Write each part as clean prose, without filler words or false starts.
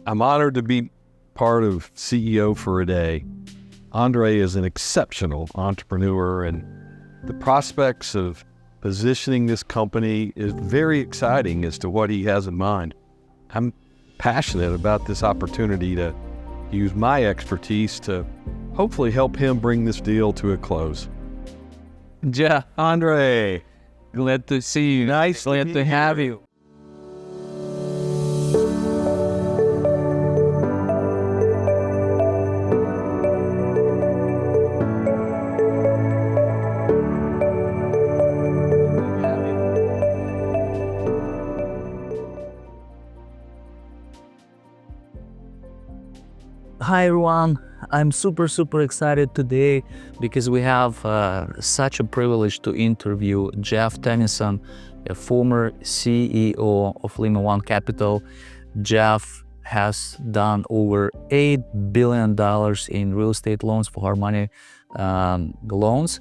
I'm honored to be part of CEO for a Day. Andrey is an exceptional entrepreneur, and the prospects of positioning this company is very exciting as to what he has in mind. I'm passionate about this opportunity to use my expertise to hopefully help him bring this deal to a close. Jeff, Andrey, glad to see you. Nice to glad be to have here. you. Hi everyone, I'm super excited today because we have such a privilege to interview Jeff Tennyson, a former CEO of Lima One Capital. Jeff has done over $8 billion in real estate loans for hard money loans,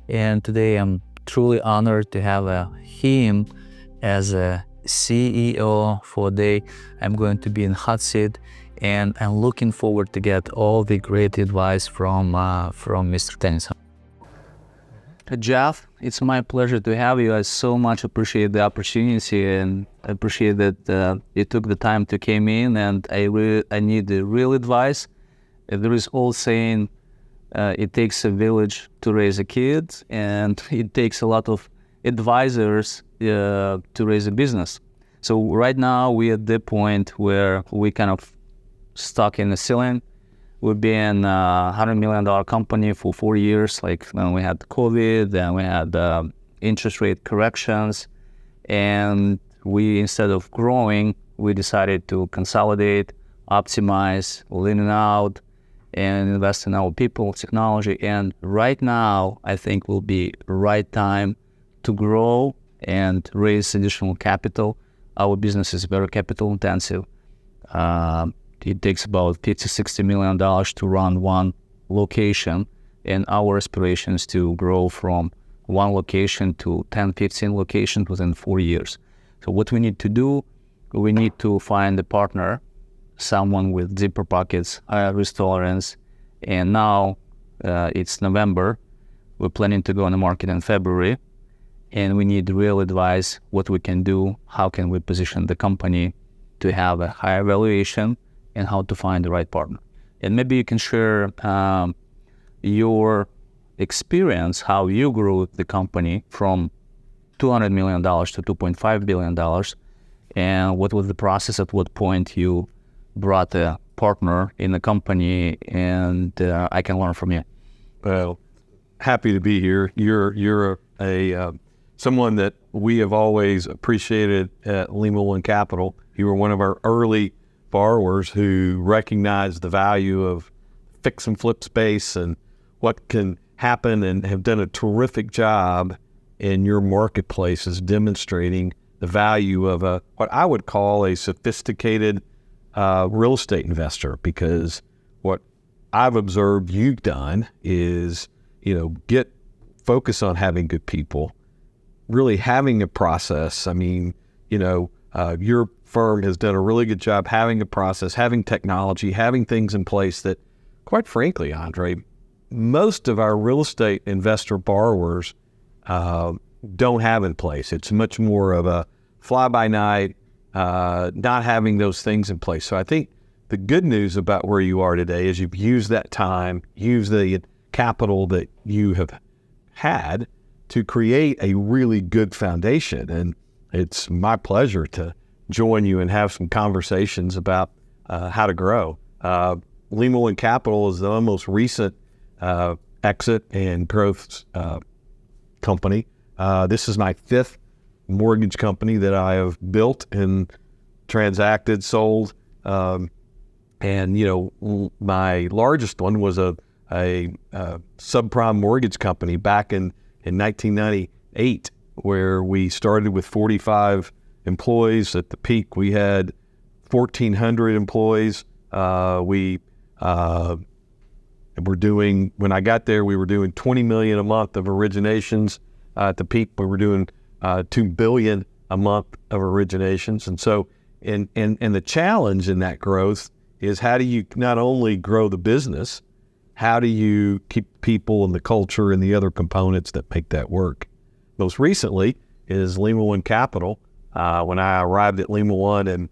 and today I'm truly honored to have him as a CEO for a day. I'm going to be in hot seat, and I'm looking forward to get all the great advice from Mr. Tennyson. Jeff, it's my pleasure to have you. I so much appreciate the opportunity, and I appreciate that you took the time to came in, and I need the real advice. There is old saying, it takes a village to raise a kid, and it takes a lot of advisors to raise a business. So right now we're at the point where we kind of stuck in the ceiling. We've been a $100 million company for 4 years, like when we had COVID, and we had interest rate corrections, and we, instead of growing, we decided to consolidate, optimize, lean it out, and invest in our people, technology. And right now, I think will be the right time to grow and raise additional capital. Our business is very capital intensive. It takes about $50-60 million to run one location, and our aspiration is to grow from one location to 10-15 locations within 4 years. So what we need to do, we need to find a partner, someone with deeper pockets, higher risk tolerance, and now it's November. We're planning to go on the market in February, and we need real advice, what we can do, how can we position the company to have a higher valuation, and how to find the right partner. And maybe you can share your experience, how you grew the company from $200 million to $2.5 billion, and what was the process, at what point you brought a partner in the company, and I can learn from you. Well, happy to be here. You're a someone that we have always appreciated at Lima One Capital. You were one of our early borrowers who recognize the value of fix and flip space and what can happen, and have done a terrific job in your marketplaces demonstrating the value of what I would call a sophisticated real estate investor. Because what I've observed you've done is, get focus on having good people, really having a process. I mean, your firm has done a really good job having a process, having technology, having things in place that, quite frankly, Andrey, most of our real estate investor borrowers don't have in place. It's much more of a fly-by-night, not having those things in place. So I think the good news about where you are today is you've used that time, used the capital that you have had to create a really good foundation. And it's my pleasure to join you and have some conversations about how to grow. Lima One Capital is the most recent exit and growth company. This is my 5th mortgage company that I have built and transacted, sold. And my largest one was a subprime mortgage company back in 1998, where we started with 45 employees. At the peak, we had 1,400 employees. When I got there, we were doing $20 million a month of originations. At the peak, we were doing $2 billion a month of originations. And so And the challenge in that growth is how do you not only grow the business, how do you keep people and the culture and the other components that make that work? Most recently is Lima One Capital. When I arrived at Lima One in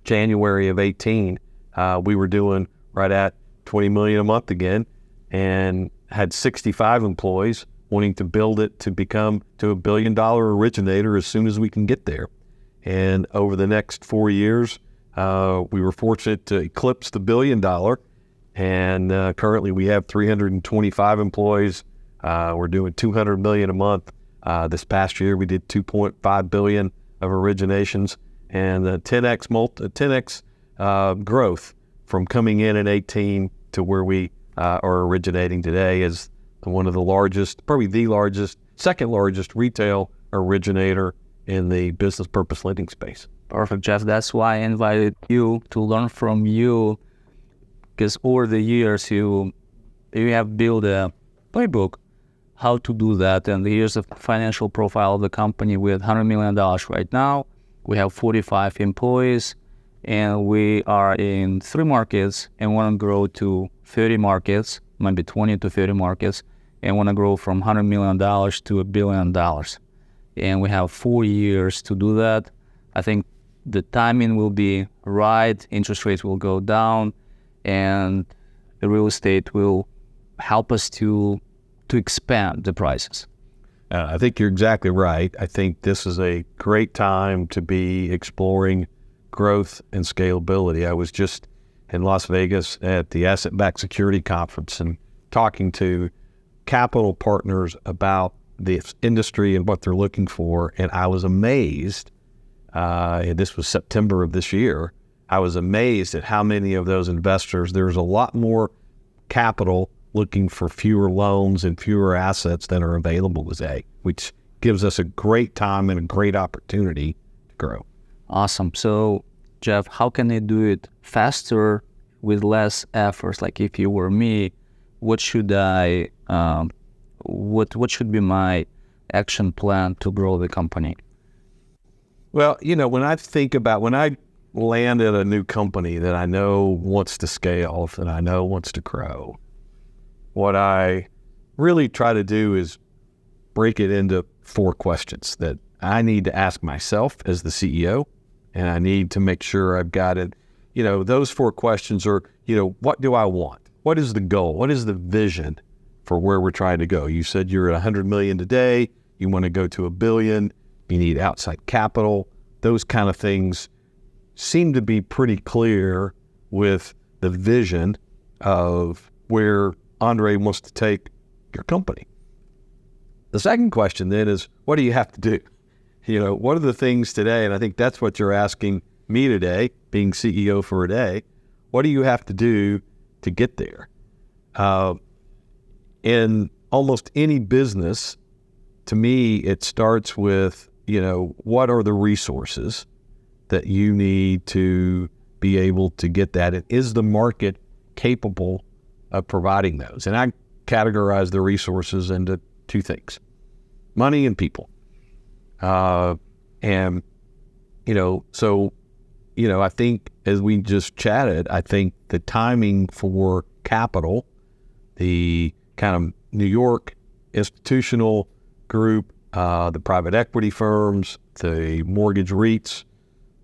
January of 18, we were doing right at 20 million a month again, and had 65 employees, wanting to build it to become to $1 billion originator as soon as we can get there. And over the next 4 years, we were fortunate to eclipse the $1 billion. And currently we have 325 employees. We're doing 200 million a month. This past year we did 2.5 billion of originations, and 10x growth from coming in 18 to where we are originating today as one of the largest, probably the largest, second largest retail originator in the business purpose lending space. Perfect, Jeff. That's why I invited you to learn from you, because over the years you have built a playbook how to do that. And here's a financial profile of the company with $100 million right now. We have 45 employees, and we are in 3 markets and want to grow to 30 markets, maybe 20 to 30 markets, and want to grow from $100 million to $1 billion. And we have 4 years to do that. I think the timing will be right, interest rates will go down, and the real estate will help us to expand the prices. I think you're exactly right. I think this is a great time to be exploring growth and scalability. I was just in Las Vegas at the Asset-Backed Security Conference and talking to capital partners about this industry and what they're looking for, and I was amazed, and this was September of this year, I was amazed at how many of those investors, there's a lot more capital looking for fewer loans and fewer assets that are available today, which gives us a great time and a great opportunity to grow. Awesome. So, Jeff, how can I do it faster with less efforts? Like if you were me, what should I, what should be my action plan to grow the company? Well, when I land at a new company that I know wants to scale, that I know wants to grow, what I really try to do is break it into 4 questions that I need to ask myself as the CEO, and I need to make sure I've got it. Those 4 questions are, what do I want? What is the goal? What is the vision for where we're trying to go? You said you're at 100 million today. You want to go to $1 billion. You need outside capital. Those kind of things seem to be pretty clear with the vision of where Andrey wants to take your company. The second question then is, what do you have to do? What are the things today? And I think that's what you're asking me today, being CEO for a day. What do you have to do to get there? In almost any business, to me, it starts with, what are the resources that you need to be able to get that? And is the market capable of providing those? And I categorize the resources into 2 things: money and people. I think as we just chatted, I think the timing for capital, the kind of New York institutional group, the private equity firms, the mortgage REITs,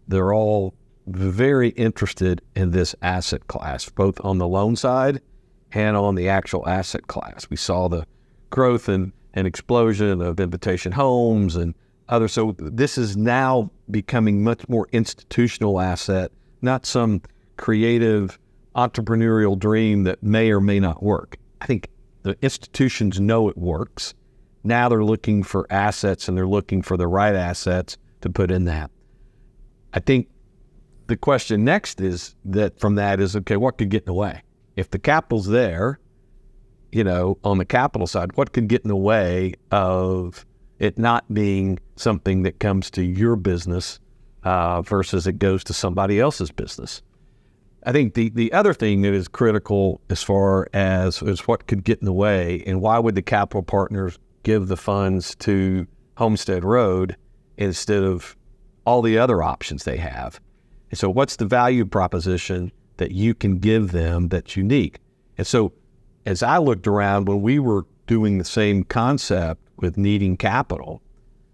they're all very interested in this asset class, both on the loan side and on the actual asset class. We saw the growth and explosion of Invitation Homes and others. So this is now becoming much more institutional asset, not some creative entrepreneurial dream that may or may not work. I think the institutions know it works. Now they're looking for assets, and they're looking for the right assets to put in that. I think the question next is okay, what could get in the way? If the capital's there, on the capital side, what could get in the way of it not being something that comes to your business versus it goes to somebody else's business? I think the other thing that is critical as far as is what could get in the way, and why would the capital partners give the funds to Homestead Road instead of all the other options they have, And so what's the value proposition that you can give them that's unique? And so as I looked around when we were doing the same concept with needing capital,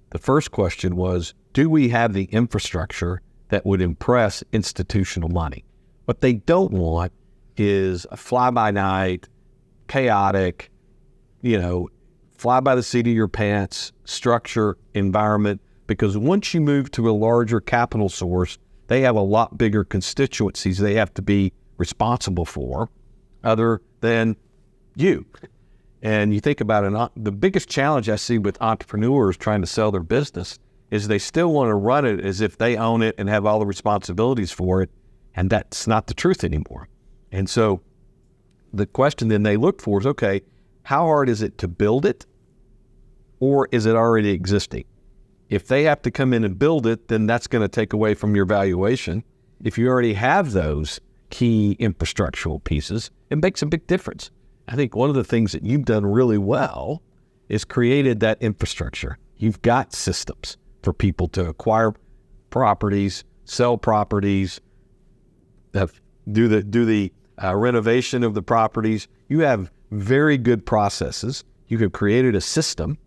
the first question was, do we have the infrastructure that would impress institutional money? What they don't want is a fly-by-night, chaotic, fly by the seat of your pants structure environment, because once you move to a larger capital source, they have a lot bigger constituencies they have to be responsible for other than you. And you think about it, the biggest challenge I see with entrepreneurs trying to sell their business is they still want to run it as if they own it and have all the responsibilities for it. And that's not the truth anymore. And so the question then they look for is, okay, how hard is it to build it, or is it already existing? If they have to come in and build it, then that's going to take away from your valuation. If you already have those key infrastructural pieces, it makes a big difference. I think one of the things that you've done really well is created that infrastructure. You've got systems for people to acquire properties, sell properties, do the renovation of the properties. You have very good processes. You have created a system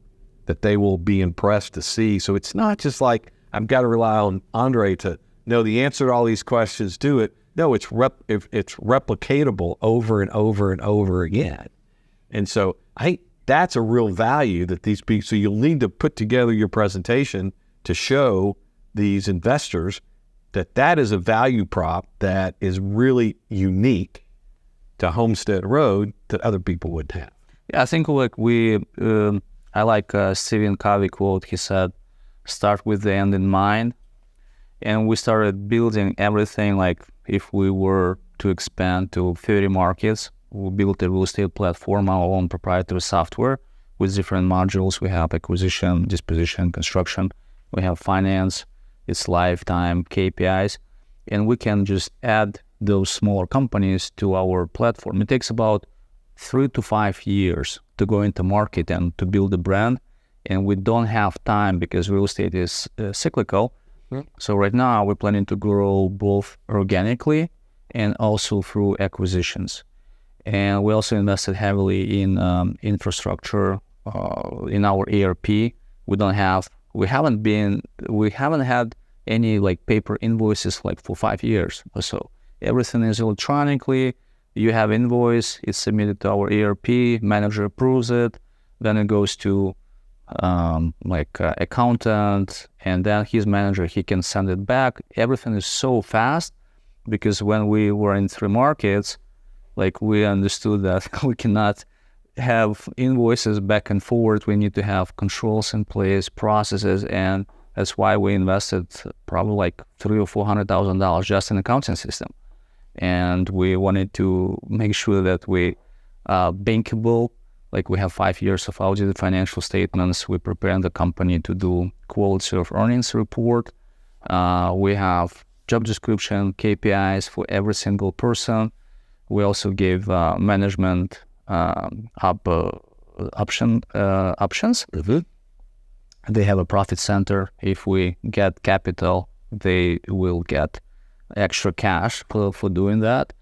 that they will be impressed to see. So it's not just like, I've got to rely on Andrey to know the answer to all these questions, do it. No, it's replicatable over and over and over again. And so I think that's a real value that these people, so you'll need to put together your presentation to show these investors that that is a value prop that is really unique to Homestead Road that other people wouldn't have. Yeah, I think I like Stephen Covey quote. He said, start with the end in mind. And we started building everything like if we were to expand to 30 markets. We built a real estate platform, our own proprietary software with different modules. We have acquisition, disposition, construction. We have finance, it's lifetime KPIs. And we can just add those smaller companies to our platform. It takes about 3 to 5 years to go into market and to build a brand. And we don't have time because real estate is cyclical. So right now we're planning to grow both organically and also through acquisitions. And we also invested heavily in infrastructure, in our ERP. We haven't had any like paper invoices like for 5 years or so. Everything is electronically. You have invoice, it's submitted to our ERP, manager approves it, then it goes to accountant, and then his manager, he can send it back. Everything is so fast because when we were in 3 markets, like we understood that we cannot have invoices back and forward. We need to have controls in place, processes, and that's why we invested probably like $300,000 or $400,000 just in accounting system. And we wanted to make sure that we bankable. Like we have 5 years of audited financial statements. We prepare the company to do quality of earnings report. We have job description, KPIs for every single person. We also gave management options. Mm-hmm. They have a profit center. If we get capital, they will get extra cash for doing that.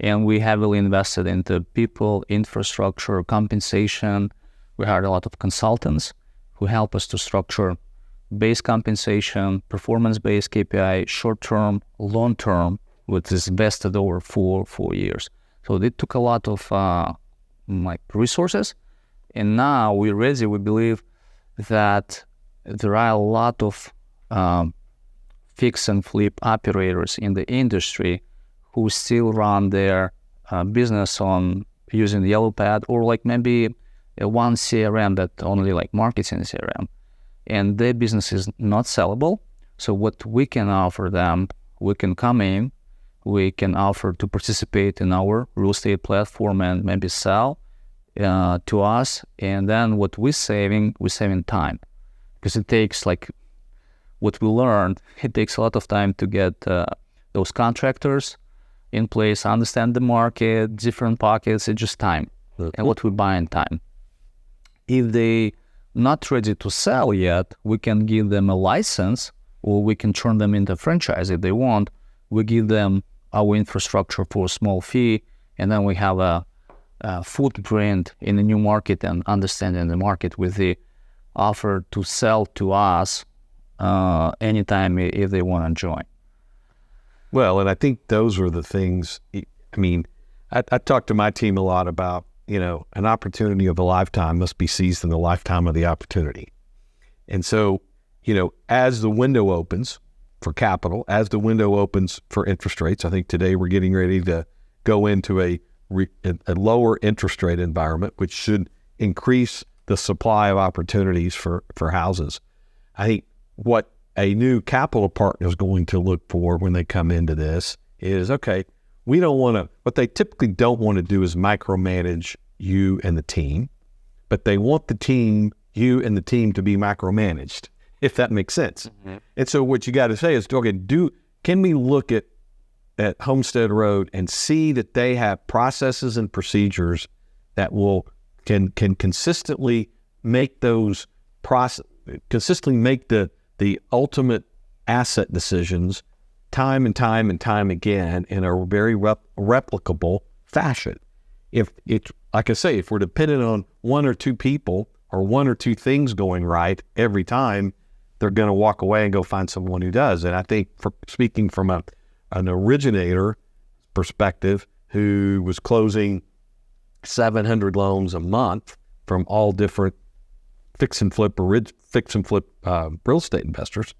And we heavily invested into people, infrastructure, compensation. We hired a lot of consultants who help us to structure base compensation, performance-based KPI, short-term, long-term, which is vested over 4 years. So it took a lot of resources. And now we're ready. We believe that there are a lot of fix and flip operators in the industry who still run their business on using the yellow pad or like maybe one CRM that only like marketing CRM, and their business is not sellable. So what we can offer them, we can come in, we can offer to participate in our real estate platform and maybe sell to us. And then what we're saving time, because it takes like what we learned, it takes a lot of time to get those contractors in place, understand the market, different pockets. It's just time. Mm-hmm. And what we buy in time. If they not ready to sell yet, we can give them a license, or we can turn them into franchise if they want, we give them our infrastructure for a small fee, and then we have a footprint in a new market and understanding the market with the offer to sell to us anytime if they want to join. Well, and I think those are the things. I mean, I talk to my team a lot about, an opportunity of a lifetime must be seized in the lifetime of the opportunity. And so, as the window opens for capital, as the window opens for interest rates, I think today we're getting ready to go into a lower interest rate environment, which should increase the supply of opportunities for houses. I think what a new capital partner is going to look for when they come into this is, okay, we don't want to, what they typically don't want to do is micromanage you and the team, but they want the team, you and the team to be micromanaged, if that makes sense. Mm-hmm. And so what you got to say is, okay, can we look at Homestead Road and see that they have processes and procedures that can consistently make the ultimate asset decisions time and time again in a very replicable fashion. If it's, like I say, if we're dependent on one or two people or one or two things going right every time, they're going to walk away and go find someone who does. And I think, speaking from an originator perspective who was closing 700 loans a month from all different fix and flip real estate investors,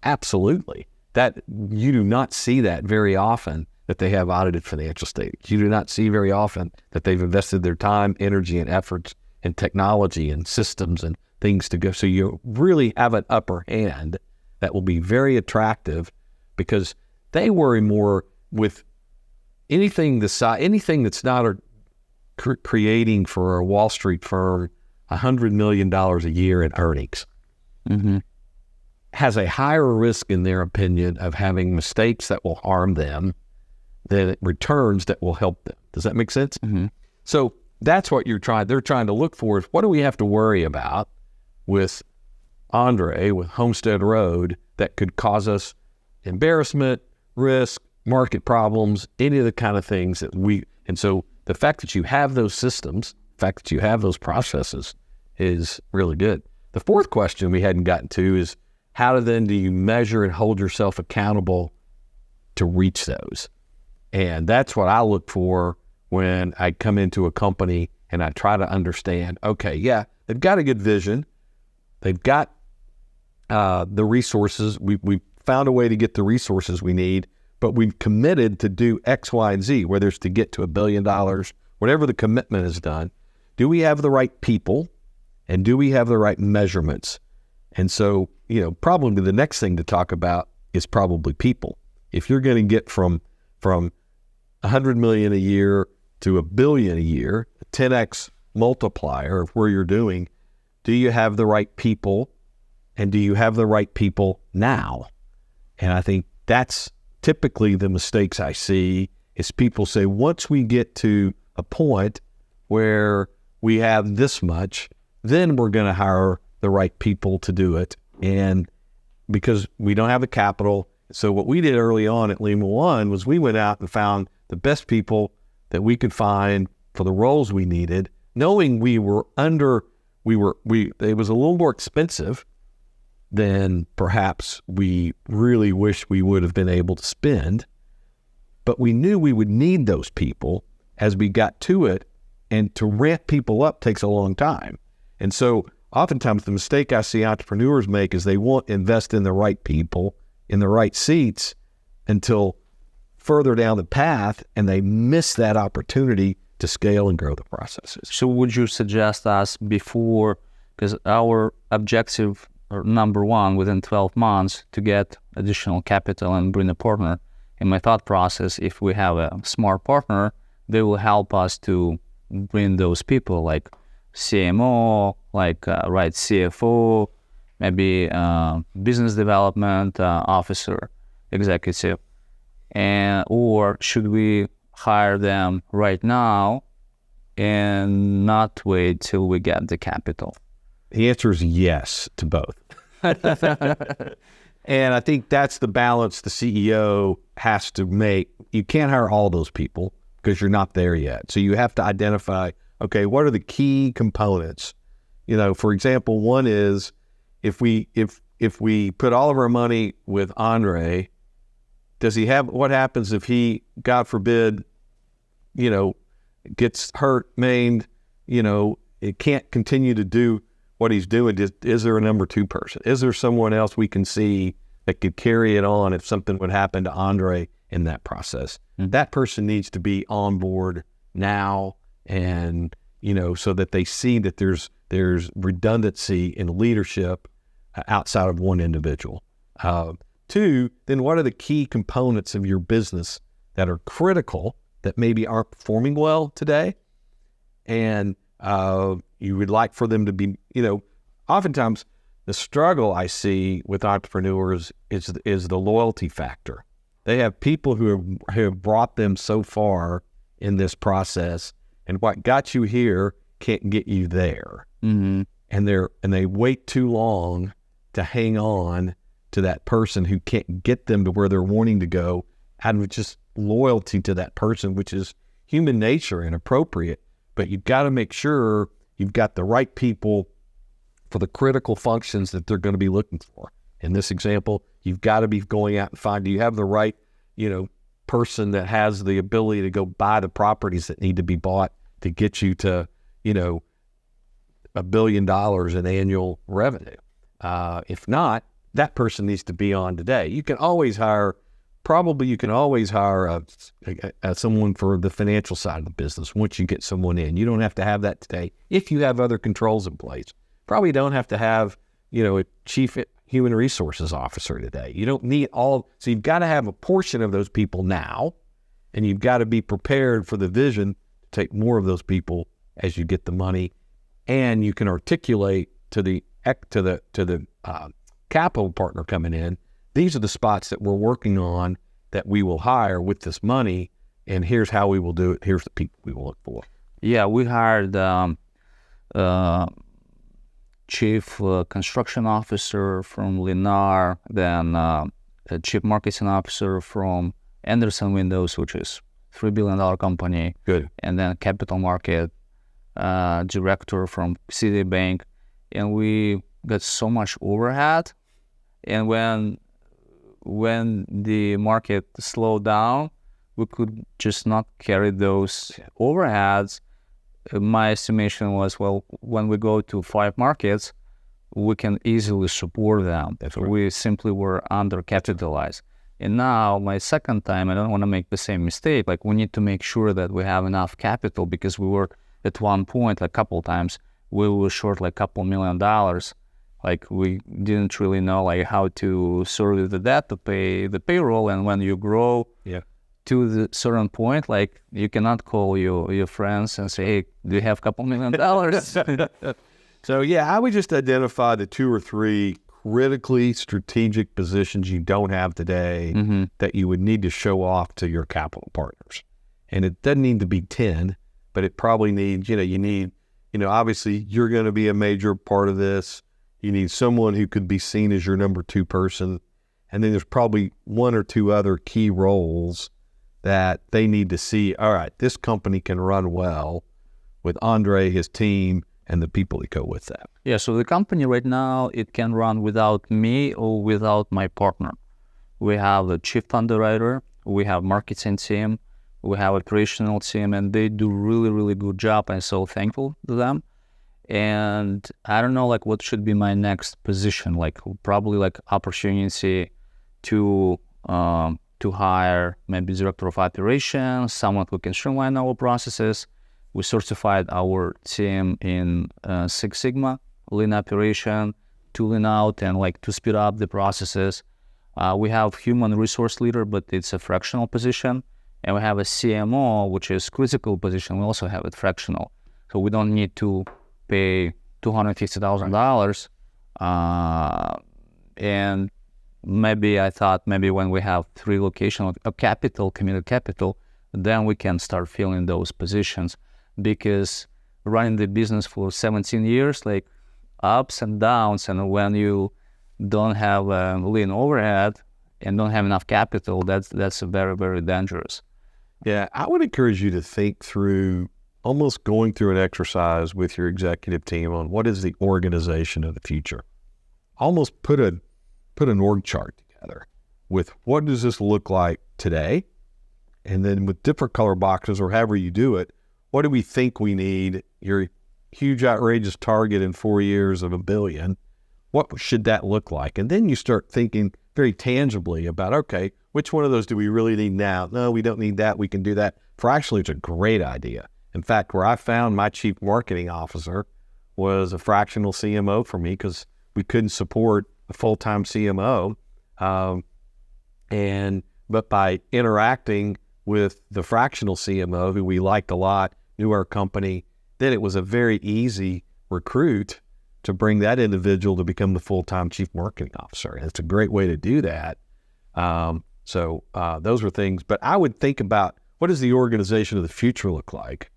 absolutely. That you do not see that very often, that they have audited financial statements. You do not see very often that they've invested their time, energy, and efforts in technology and systems and things to go. So you really have an upper hand that will be very attractive, because they worry more with anything that's not creating for a Wall Street firm $100 million a year in earnings. Mm-hmm. Has a higher risk, in their opinion, of having mistakes that will harm them than returns that will help them. Does that make sense? Mm-hmm. So that's what they're trying to look for, is what do we have to worry about with Andrey, with Homestead Road, that could cause us embarrassment, risk, market problems, any of the kind of things that and so the fact that you have those systems, the fact that you have those processes is really good. The fourth question we hadn't gotten to is, how do you measure and hold yourself accountable to reach those? And that's what I look for when I come into a company and I try to understand, okay, yeah, they've got a good vision. They've got the resources. We've found a way to get the resources we need, but we've committed to do X, Y, and Z, whether it's to get to $1 billion, whatever the commitment is done. Do we have the right people, and do we have the right measurements? And so, probably the next thing to talk about is probably people. If you're going to get from $100 million a year to $1 billion a year, a 10x multiplier of where you're doing, do you have the right people, and do you have the right people now? And I think that's typically the mistakes I see, is people say, once we get to a point where we have this much, then we're going to hire the right people to do it. And because we don't have the capital. So what we did early on at Lima One was we went out and found the best people that we could find for the roles we needed, knowing it was a little more expensive than perhaps we really wish we would have been able to spend. But we knew we would need those people as we got to it, and to ramp people up takes a long time. And so oftentimes the mistake I see entrepreneurs make is they won't invest in the right people, in the right seats, until further down the path, and they miss that opportunity to scale and grow the processes. So would you suggest us before, because our objective, or number one, within 12 months to get additional capital and bring a partner, in my thought process, if we have a smart partner, they will help us to bring those people like CMO, like CFO, maybe business development officer, executive, or should we hire them right now and not wait till we get the capital? The answer is yes to both. And I think that's the balance the CEO has to make. You can't hire all those people because you're not there yet. So you have to identify, okay, what are the key components? For example, one is if we put all of our money with Andrey, what happens if he, God forbid, gets hurt, maimed, it can't continue to do what he's doing? Is there a number two person? Is there someone else we can see that could carry it on if something would happen to Andrey in that process? Mm-hmm. That person needs to be on board now, and so that they see that there's redundancy in leadership outside of one individual. Two, then what are the key components of your business that are critical that maybe aren't performing well today? And you would like for them to be, oftentimes the struggle I see with entrepreneurs is the loyalty factor. They have people who have brought them so far in this process, and what got you here can't get you there. Mm-hmm. And they wait too long to hang on to that person who can't get them to where they're wanting to go out of just loyalty to that person, which is human nature and appropriate. But you've got to make sure you've got the right people for the critical functions that they're going to be looking for. In this example, you've got to be going out and find, do you have the right, person that has the ability to go buy the properties that need to be bought to get you to, $1 billion in annual revenue? If not, that person needs to be on today. You can always hire someone for the financial side of the business once you get someone in. You don't have to have that today if you have other controls in place. Probably don't have to have, a chief human resources officer today. You don't need so you've got to have a portion of those people now, and you've got to be prepared for the vision to take more of those people as you get the money, and you can articulate to the capital partner coming in, these are the spots that we're working on that we will hire with this money, and here's how we will do it. Here's the people we will look for. Yeah, we hired chief construction officer from Lima, then a chief marketing officer from Anderson Windows, which is $3 billion company. Good. And then capital market director from Citibank, and we got so much overhead. And when the market slowed down, we could just not carry those overheads. My estimation was, when we go to 5 markets, we can easily support them. That's right. We simply were undercapitalized. And now, my second time, I don't want to make the same mistake. Like, we need to make sure that we have enough capital, because we were at one point, a couple times, we were short like $2 million. Like, we didn't really know how to service the debt to pay the payroll. And when you grow to the certain point, you cannot call your friends and say, hey, do you have $2 million? So I would just identify the 2 or 3 critically strategic positions you don't have today, mm-hmm. that you would need to show off to your capital partners. And it doesn't need to be 10, but it probably needs, obviously you're going to be a major part of this. You need someone who could be seen as your number 2 person. And then there's probably 1 or 2 other key roles that they need to see, all right, this company can run well with Andrey, his team, and the people that go with that. Yeah, so the company right now, it can run without me or without my partner. We have a chief underwriter, we have marketing team, we have operational team, and they do really, really good job. I'm so thankful to them. And I don't know, what should be my next position, probably opportunity to hire maybe director of operations, someone who can streamline our processes. We certified our team in Six Sigma, lean operation, tooling out, and to speed up the processes. We have human resource leader, but it's a fractional position. And we have a CMO, which is critical position. We also have it fractional. So we don't need to pay $250,000. And maybe I thought when we have 3 locations of capital, committed capital, then we can start filling those positions. Because running the business for 17 years, ups and downs, and when you don't have lean overhead and don't have enough capital, that's very, very dangerous. Yeah, I would encourage you to think through almost going through an exercise with your executive team on what is the organization of the future. Almost put an org chart together with what does this look like today, and then with different color boxes or however you do it, what do we think we need? Your huge outrageous target in 4 years of $1 billion, what should that look like? And then you start thinking very tangibly about, okay, which one of those do we really need now? No, we don't need that. We can do that. Fractionally, it's a great idea. In fact, where I found my chief marketing officer was a fractional CMO for me because we couldn't support a full-time CMO. But by interacting with the fractional CMO, who we liked a lot, knew our company, then it was a very easy recruit to bring that individual to become the full-time chief marketing officer. And it's a great way to do that. So those were things, but I would think about what does the organization of the future look like?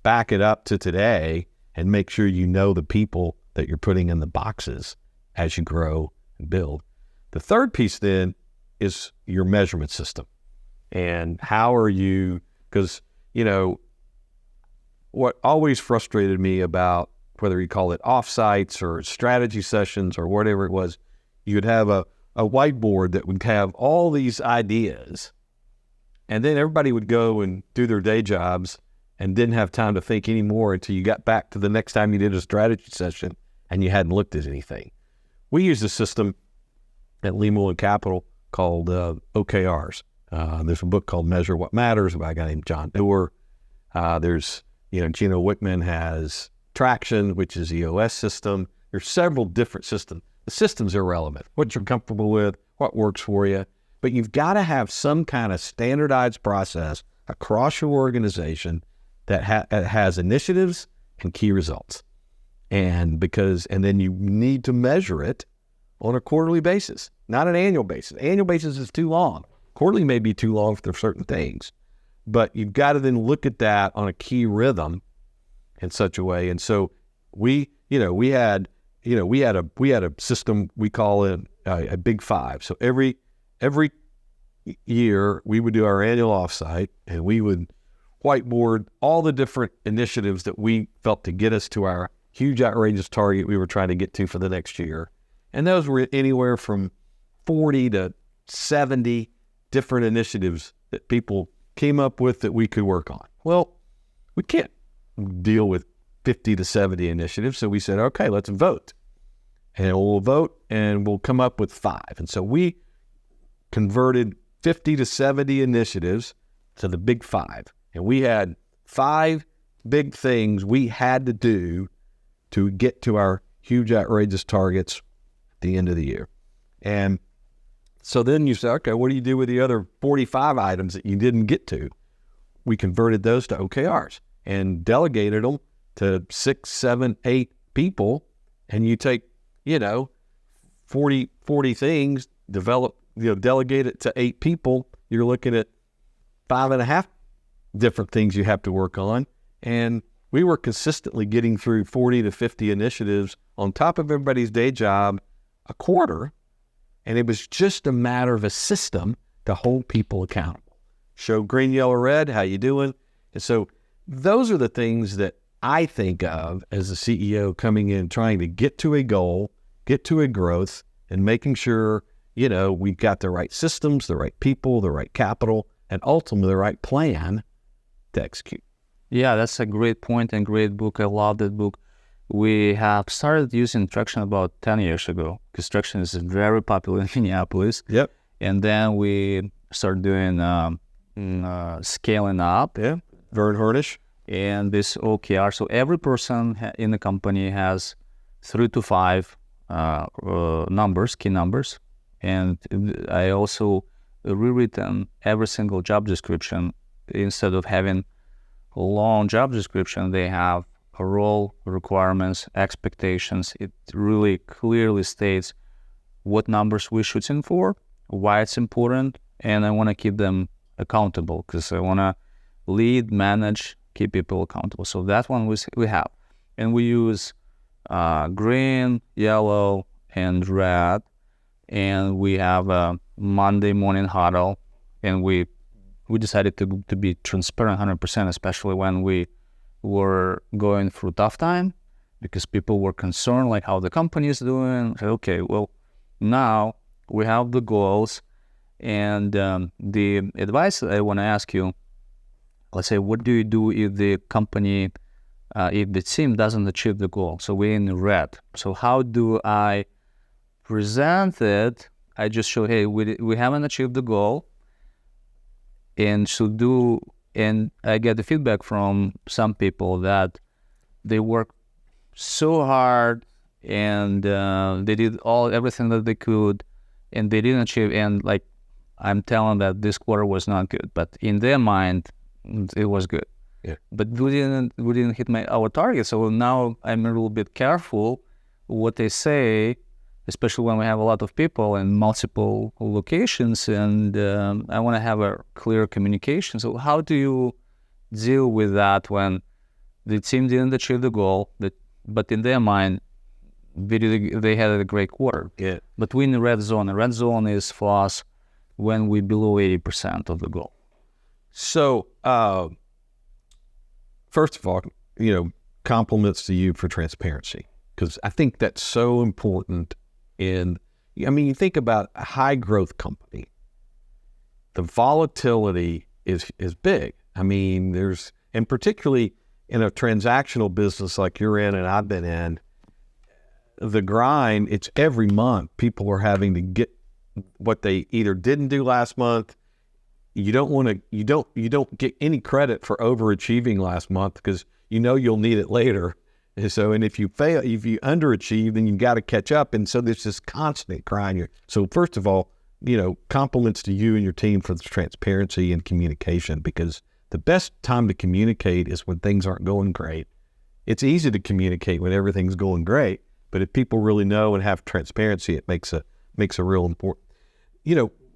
Back it up to today and make sure you know the people that you're putting in the boxes as you grow and build. The third piece then is your measurement system. And how are you, because, what always frustrated me about whether you call it offsites or strategy sessions or whatever it was, you'd have a whiteboard that would have all these ideas, and then everybody would go and do their day jobs and didn't have time to think anymore until you got back to the next time you did a strategy session and you hadn't looked at anything. We use a system at Lima Capital called OKRs. There's a book called Measure What Matters by a guy named John Doerr. There's, Gino Wickman has Traction, which is the EOS system. There's several different systems. The system's irrelevant. What you're comfortable with, what works for you. But you've got to have some kind of standardized process across your organization that has initiatives and key results. And then you need to measure it on a quarterly basis, not an annual basis. Annual basis is too long. Quarterly may be too long for certain things, but you've got to then look at that on a key rhythm in such a way. And so we had a system, we call it a Big Five. So every year we would do our annual offsite, and we would whiteboard all the different initiatives that we felt to get us to our huge outrageous target we were trying to get to for the next year. And those were anywhere from 40 to 70 different initiatives that people came up with that we could work on. Well, we can't deal with 50 to 70 initiatives. So we said, okay, let's vote. And we'll vote and we'll come up with 5. And so we converted 50 to 70 initiatives to the Big 5. And we had 5 big things we had to do to get to our huge outrageous targets at the end of the year. And so then you say, okay, what do you do with the other 45 items that you didn't get to? We converted those to OKRs and delegated them to 6, 7, 8 people. And you take, 40 things, delegate it to 8 people. You're looking at 5.5 different things you have to work on. And we were consistently getting through 40 to 50 initiatives on top of everybody's day job a quarter. And it was just a matter of a system to hold people accountable. Show green, yellow, red, how you doing? And so those are the things that I think of as a CEO coming in, trying to get to a goal, get to a growth, and making sure, we've got the right systems, the right people, the right capital, and ultimately the right plan to execute. Yeah, that's a great point and great book. I love that book. We have started using Traction about 10 years ago, because Traction is very popular in Minneapolis. Yep. And then we started doing scaling up. Yeah. Vern Harnish. And this OKR. So every person in the company has 3 to 5 numbers, key numbers. And I also rewritten every single job description. Instead of having a long job description, they have a role, requirements, expectations. It really clearly states what numbers we're shooting for, why it's important, and I want to keep them accountable because I want to lead, manage, keep people accountable. So that one we have. And we use green, yellow, and red and we have a Monday morning huddle, and we decided to be transparent 100%, especially when we were going through tough time, because people were concerned like how the company is doing. So, okay, well, now we have the goals, and the advice that I want to ask you, let's say, what do you do if the company, if the team doesn't achieve the goal? So we're in red. So how do I present it? I just show, hey, we haven't achieved the goal, and and I get the feedback from some people that they work so hard, and they did everything that they could, and they didn't achieve. And like, I'm telling that this quarter was not good, but in their mind, it was good. Yeah. But we didn't hit our target. So now I'm a little bit careful what they say, especially when we have a lot of people in multiple locations, and I want to have a clear communication. So how do you deal with that when the team didn't achieve the goal, but in their mind, they had a great quarter? Yeah. But we're in the red zone. The red zone is for us when we're below 80% of the goal. So, first of all, compliments to you for transparency, because I think that's so important. You think about a high growth company, the volatility is big. I mean, and particularly in a transactional business like you're in and I've been in, the grind, it's every month people are having to get what they either didn't do last month. You don't get any credit for overachieving last month, because you'll need it later. And so, and if you underachieve, then you got to catch up. And so there's this constant grind. So first of all, compliments to you and your team for the transparency and communication, because the best time to communicate is when things aren't going great. It's easy to communicate when everything's going great, but if people really know and have transparency, it makes a real important.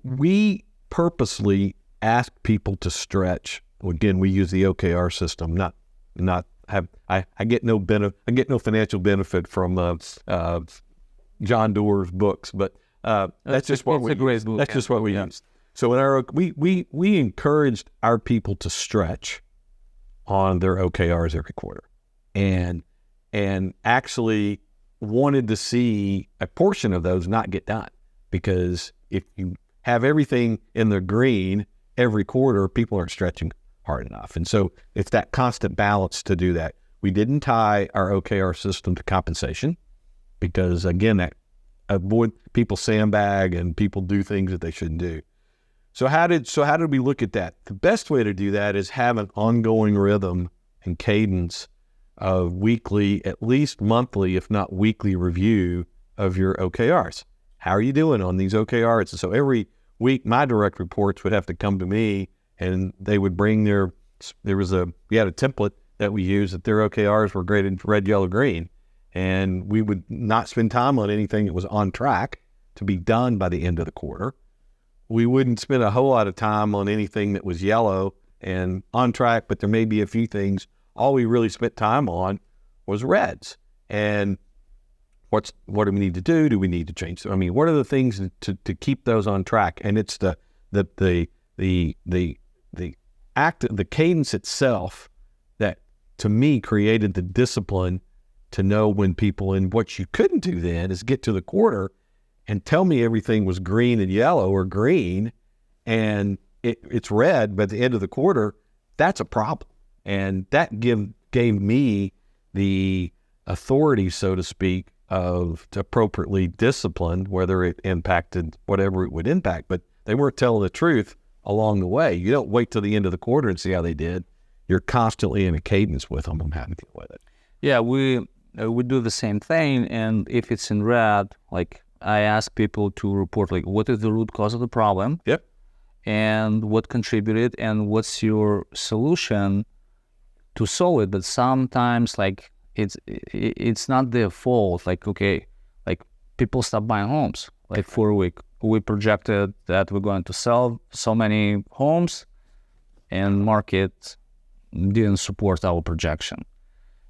We purposely ask people to stretch. Again, we use the OKR system, I get no financial benefit from John Doerr's books, but that's just what we use. That's just what we use. So we encouraged our people to stretch on their OKRs every quarter, and actually wanted to see a portion of those not get done, because if you have everything in the green every quarter, people aren't stretching hard enough. And so it's that constant balance to do that. We didn't tie our OKR system to compensation, because again, that avoid people sandbag and people do things that they shouldn't do. So how did we look at that? The best way to do that is have an ongoing rhythm and cadence of weekly, at least monthly, if not weekly review of your OKRs. How are you doing on these OKRs? And so every week, my direct reports would have to come to me, and they would bring we had a template that we used that their OKRs were graded red, yellow, green. And we would not spend time on anything that was on track to be done by the end of the quarter. We wouldn't spend a whole lot of time on anything that was yellow and on track, but there may be a few things. All we really spent time on was reds. And what do we need to do? Do we need to change? I mean, what are the things to keep those on track? And it's the cadence itself that, to me, created the discipline to know when people, and what you couldn't do then is get to the quarter and tell me everything was green and yellow, or green and it's red, but at the end of the quarter, that's a problem. And that gave me the authority, so to speak, to appropriately discipline, whether it impacted whatever it would impact. But they weren't telling the truth along the way. You don't wait till the end of the quarter and see how they did. You're constantly in a cadence with them on how to deal with it. Yeah, we do the same thing. And if it's in red, like, I ask people to report, like, what is the root cause of the problem? Yep. And what contributed, and what's your solution to solve it. But sometimes, like, it's not their fault. Like, okay, like, people stop buying homes, like, for a week. We projected that we're going to sell so many homes, and market didn't support our projection.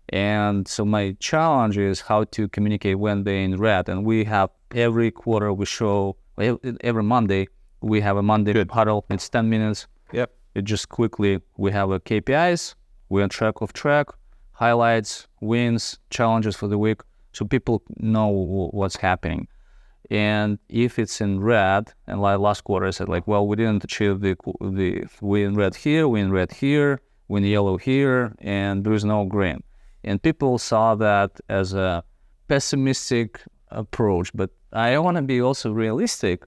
And so my challenge is how to communicate when they're in red. And we have every quarter we show, every Monday, we have a Monday huddle. It's 10 minutes. Yep. It just quickly, we have a KPIs, we're on track, highlights, wins, challenges for the week, so people know what's happening. And if it's in red, and like last quarter I said, like, well, we didn't achieve we in red here, we in red here, we in yellow here, and there is no green. And people saw that as a pessimistic approach, but I want to be also realistic,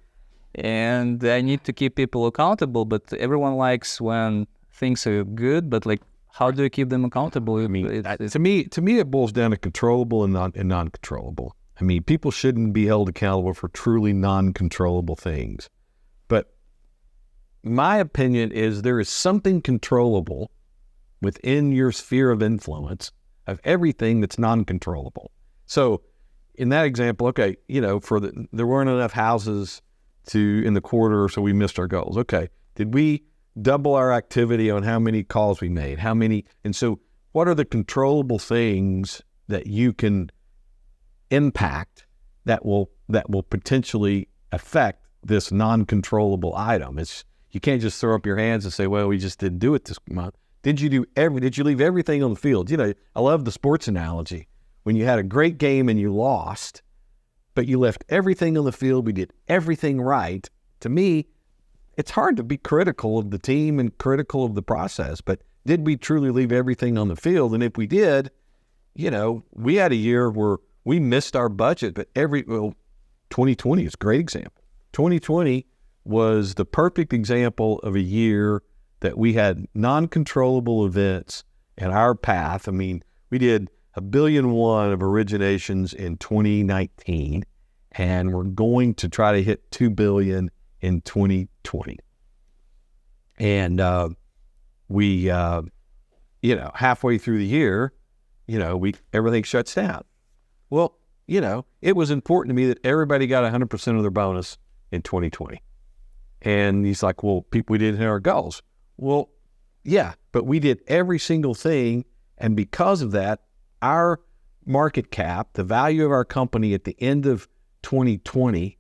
and I need to keep people accountable. But everyone likes when things are good, but like, how do you keep them accountable? I mean, to me, it boils down to controllable and non-controllable. I mean, people shouldn't be held accountable for truly non-controllable things. But my opinion is there is something controllable within your sphere of influence of everything that's non-controllable. So in that example, okay, there weren't enough houses in the quarter, so we missed our goals. Okay, did we double our activity on how many calls we made? And so what are the controllable things that you can impact that will potentially affect this non-controllable item? You can't just throw up your hands and say, well, we just didn't do it this month. Did you leave everything on the field? I love the sports analogy. When you had a great game and you lost, but you left everything on the field, we did everything right. To me, it's hard to be critical of the team and critical of the process, but did we truly leave everything on the field? And if we did, we had a year where we missed our budget, but 2020 is a great example. 2020 was the perfect example of a year that we had non-controllable events in our path. I mean, we did $1.1 billion of originations in 2019, and we're going to try to hit $2 billion in 2020. And we halfway through the year, everything shuts down. Well, it was important to me that everybody got 100% of their bonus in 2020. And he's like, well, we didn't hit our goals. Well, yeah, but we did every single thing, and because of that, our market cap, the value of our company at the end of 2020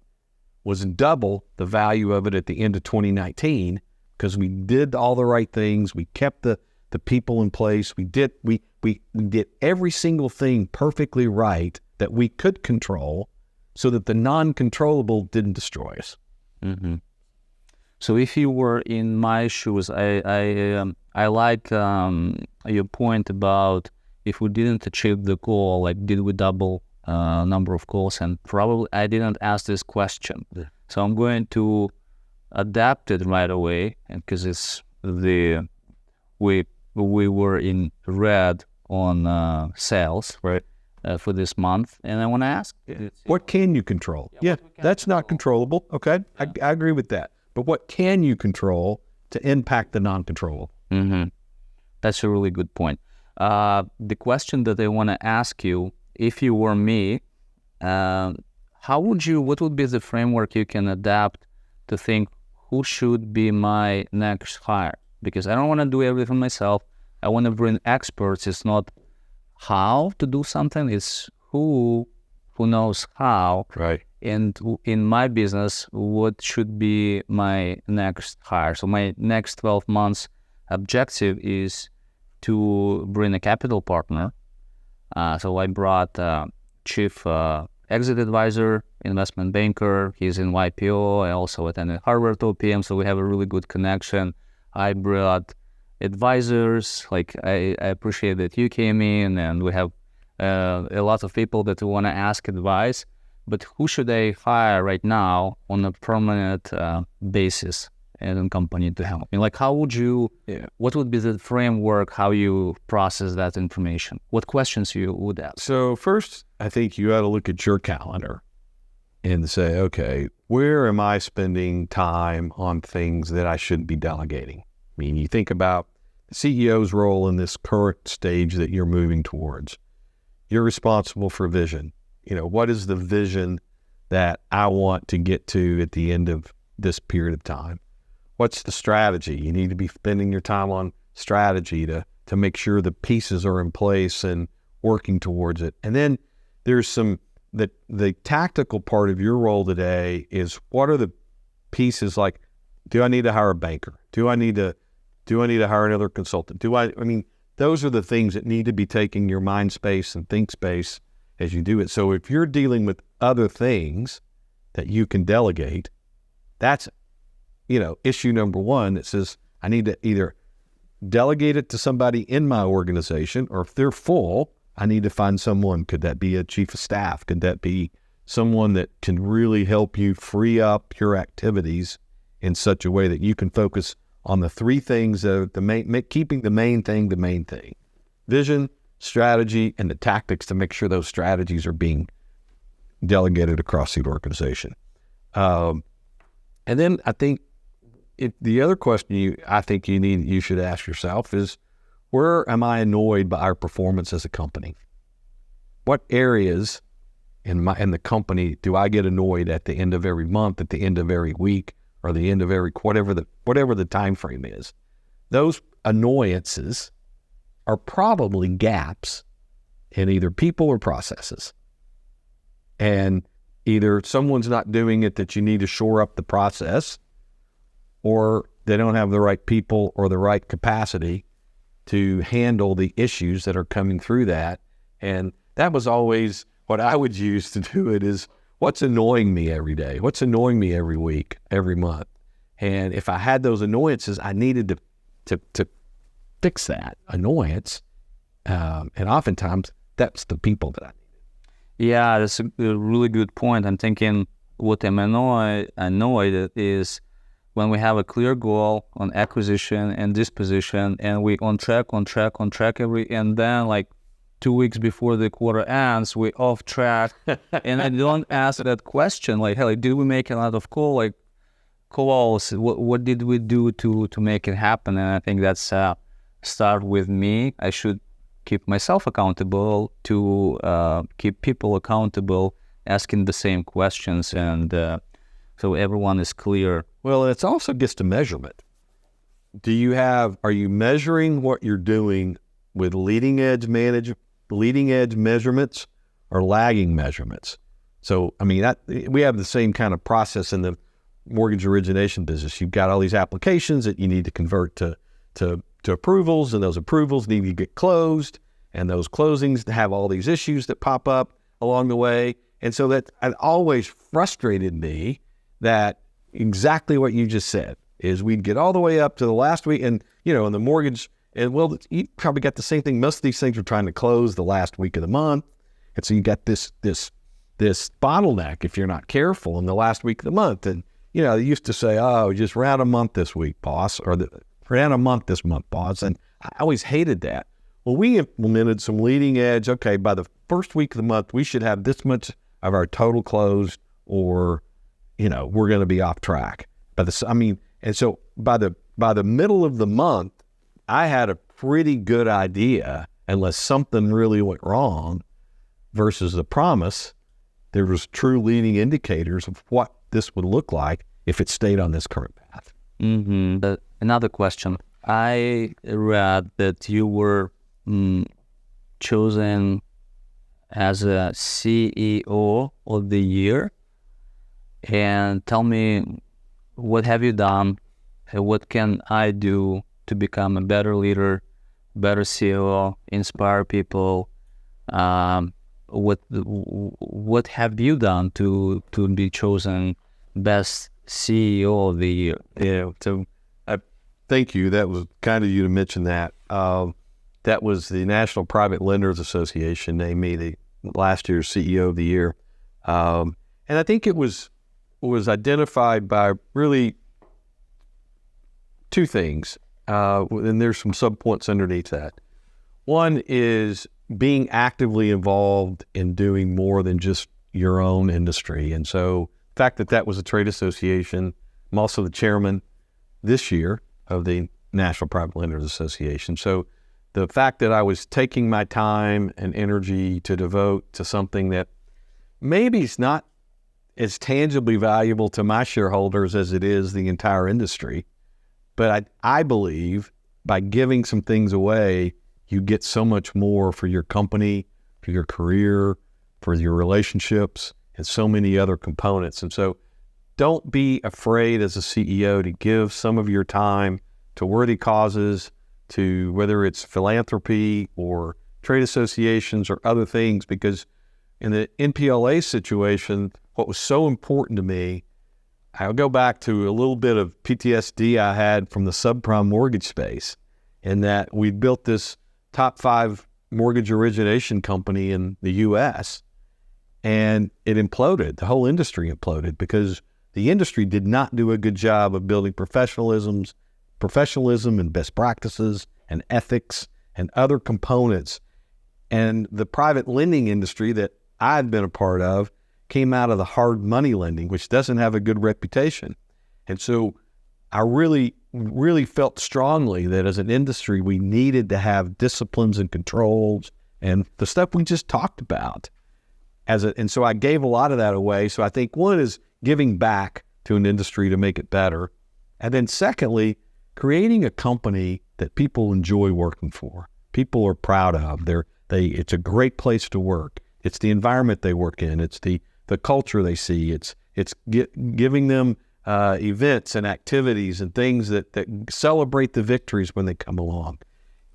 was double the value of it at the end of 2019, because we did all the right things. We kept the people in place. We did every single thing perfectly right that we could control, so that the non-controllable didn't destroy us. Mm-hmm. So if you were in my shoes, I like your point about if we didn't achieve the goal, like did we double number of calls? And probably I didn't ask this question, so I'm going to adapt it right away. And because we were in red on sales, right, for this month, and I want to ask, what can you control? Yeah, that's not controllable. Okay, yeah. I agree with that. But what can you control to impact the non-controllable? Mm-hmm. That's a really good point. The question that I want to ask you, if you were me, what would be the framework you can adapt to think who should be my next hire? Because I don't want to do everything myself. I want to bring experts. It's not how to do something, it's who knows how. Right. And in my business, what should be my next hire? So my next 12 months objective is to bring a capital partner. So I brought chief exit advisor, investment banker. He's in YPO. I also attended Harvard OPM, so we have a really good connection. I brought advisors. Like I appreciate that you came in, and we have a lot of people that want to ask advice. But who should I hire right now on a permanent basis in a company to help me? Like, how would you? Yeah. What would be the framework? How you process that information? What questions you would ask? So first, I think you ought to look at your calendar and say, okay, where am I spending time on things that I should be delegating? I mean, you think about the CEO's role in this current stage that you're moving towards. You're responsible for vision. What is the vision that I want to get to at the end of this period of time? What's the strategy? You need to be spending your time on strategy to make sure the pieces are in place and working towards it. And then there's the tactical part of your role today is, what are the pieces like, do I need to hire a banker? Do I need to hire another consultant? I mean, those are the things that need to be taking your mind space and think space as you do it. So if you're dealing with other things that you can delegate, that's, issue number one that says, I need to either delegate it to somebody in my organization, or if they're full, I need to find someone. Could that be a chief of staff? Could that be someone that can really help you free up your activities in such a way that you can focus on the three things that are keeping the main thing: vision, strategy, and the tactics to make sure those strategies are being delegated across the organization. And then I think the other question you should ask yourself is, where am I annoyed by our performance as a company? What areas in the company do I get annoyed at the end of every month, at the end of every week, or the end of every whatever the time frame is? Those annoyances are probably gaps in either people or processes. And either someone's not doing it that you need to shore up the process, or they don't have the right people or the right capacity to handle the issues that are coming through that. And that was always what I would use to do it, is what's annoying me every day? What's annoying me every week, every month? And if I had those annoyances, I needed to fix that annoyance. And oftentimes that's the people that I needed. Yeah, that's a really good point. I'm thinking what I'm annoyed is when we have a clear goal on acquisition and disposition, and we on track and then like 2 weeks before the quarter ends, we off track. And I don't ask that question, like, hey, did we make a lot of calls? What did we do to make it happen? And I think that's start with me. I should keep myself accountable, to keep people accountable, asking the same questions, and so everyone is clear. Well, it also gets to measurement. Are you measuring what you're doing with leading edge measurements or lagging measurements? So, I mean, we have the same kind of process in the mortgage origination business. You've got all these applications that you need to convert to approvals, and those approvals need to get closed, and those closings have all these issues that pop up along the way. And so that it always frustrated me that exactly what you just said is we'd get all the way up to the last week, and in the mortgage, and well, you probably got the same thing. Most of these things are trying to close the last week of the month, and so you got this bottleneck if you're not careful in the last week of the month. And they used to say, "Oh, just round a month this week, boss," or "round a month this month, boss." And I always hated that. Well, we implemented some leading edge. Okay, by the first week of the month, we should have this much of our total closed, or we're going to be off track. And so by the middle of the month, I had a pretty good idea, unless something really went wrong, versus the promise. There was true leading indicators of what this would look like if it stayed on this current path. Mm-hmm. But another question. I read that you were chosen as a CEO of the year. And tell me, what have you done? What can I do to become a better leader, better CEO, inspire people? What have you done to be chosen best CEO of the year? Yeah, so thank you. That was kind of you to mention that. That was the National Private Lenders Association named me the last year's CEO of the year. And I think it was identified by really two things, and there's some subpoints underneath that. One is being actively involved in doing more than just your own industry. And so the fact that was a trade association, I'm also the chairman this year of the National Private Lenders Association. So the fact that I was taking my time and energy to devote to something that maybe is not as tangibly valuable to my shareholders as it is the entire industry. But I believe by giving some things away, you get so much more for your company, for your career, for your relationships, and so many other components. And so don't be afraid as a CEO to give some of your time to worthy causes, to whether it's philanthropy or trade associations or other things, because in the NPLA situation, what was so important to me, I'll go back to a little bit of PTSD I had from the subprime mortgage space, in that we built this top 5 mortgage origination company in the U.S., and it imploded. The whole industry imploded because the industry did not do a good job of building professionalism and best practices and ethics and other components. And the private lending industry that I'd been a part of came out of the hard money lending, which doesn't have a good reputation. And so I really, really felt strongly that as an industry, we needed to have disciplines and controls and the stuff we just talked about. And so I gave a lot of that away. So I think one is giving back to an industry to make it better. And then secondly, creating a company that people enjoy working for, people are proud of. It's a great place to work. It's the environment they work in. It's the culture they see. It's giving them events and activities and things that celebrate the victories when they come along.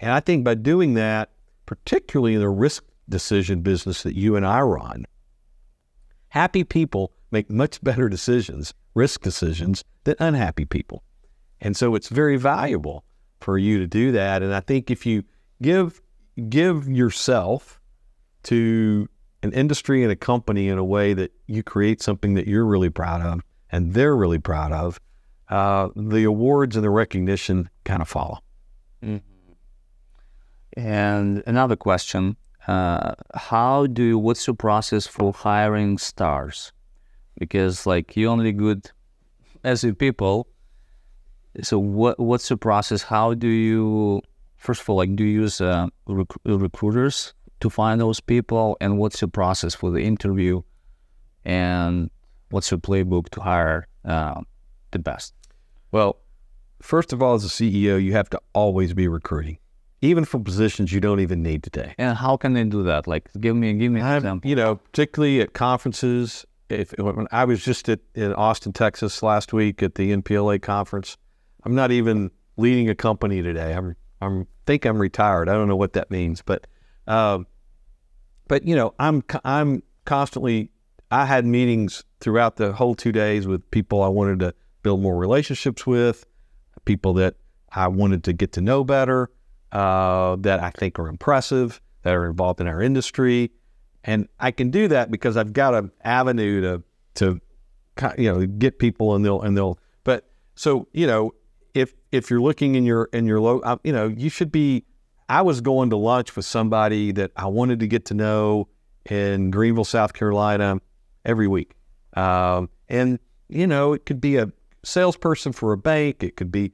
And I think by doing that, particularly in the risk decision business that you and I run, happy people make much better decisions, risk decisions, than unhappy people. And so it's very valuable for you to do that. And I think if you give yourself to an industry and a company in a way that you create something that you're really proud of and they're really proud of, the awards and the recognition kind of follow. Mm-hmm. And another question, what's your process for hiring stars? Because like you're only good as a people. So what's the process? How do you, first of all, like, do you use recruiters to find those people? And what's your process for the interview? And what's your playbook to hire the best? Well, first of all, as a CEO, you have to always be recruiting, even for positions you don't even need today. And how can they do that? Like, give me an example. Particularly at conferences. When I was just in Austin, Texas last week at the NPLA conference, I'm not even leading a company today. I'm retired. I don't know what that means, but I'm constantly. I had meetings throughout the whole 2 days with people I wanted to build more relationships with, people that I wanted to get to know better, that I think are impressive, that are involved in our industry. And I can do that because I've got an avenue to get people and they'll. But so if you're looking in your low, you should be. I was going to lunch with somebody that I wanted to get to know in Greenville, South Carolina, every week, and it could be a salesperson for a bank. It could be,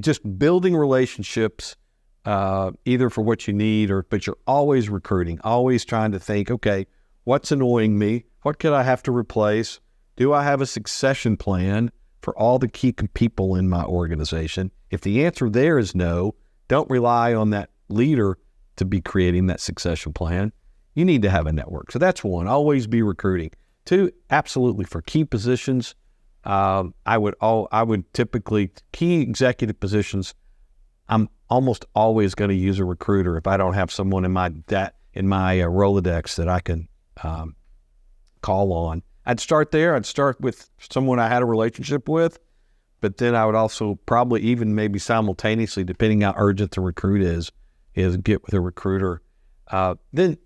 just building relationships. Either for what you need but you're always recruiting, always trying to think, okay, what's annoying me? What could I have to replace? Do I have a succession plan for all the key people in my organization? If the answer there is no, don't rely on that leader to be creating that succession plan. You need to have a network. So that's one, always be recruiting. Two, absolutely for key positions. I would typically, key executive positions, I'm almost always going to use a recruiter if I don't have someone in my Rolodex that I can call on. I'd start there. I'd start with someone I had a relationship with, but then I would also probably even maybe simultaneously, depending how urgent the recruit is get with a recruiter. Then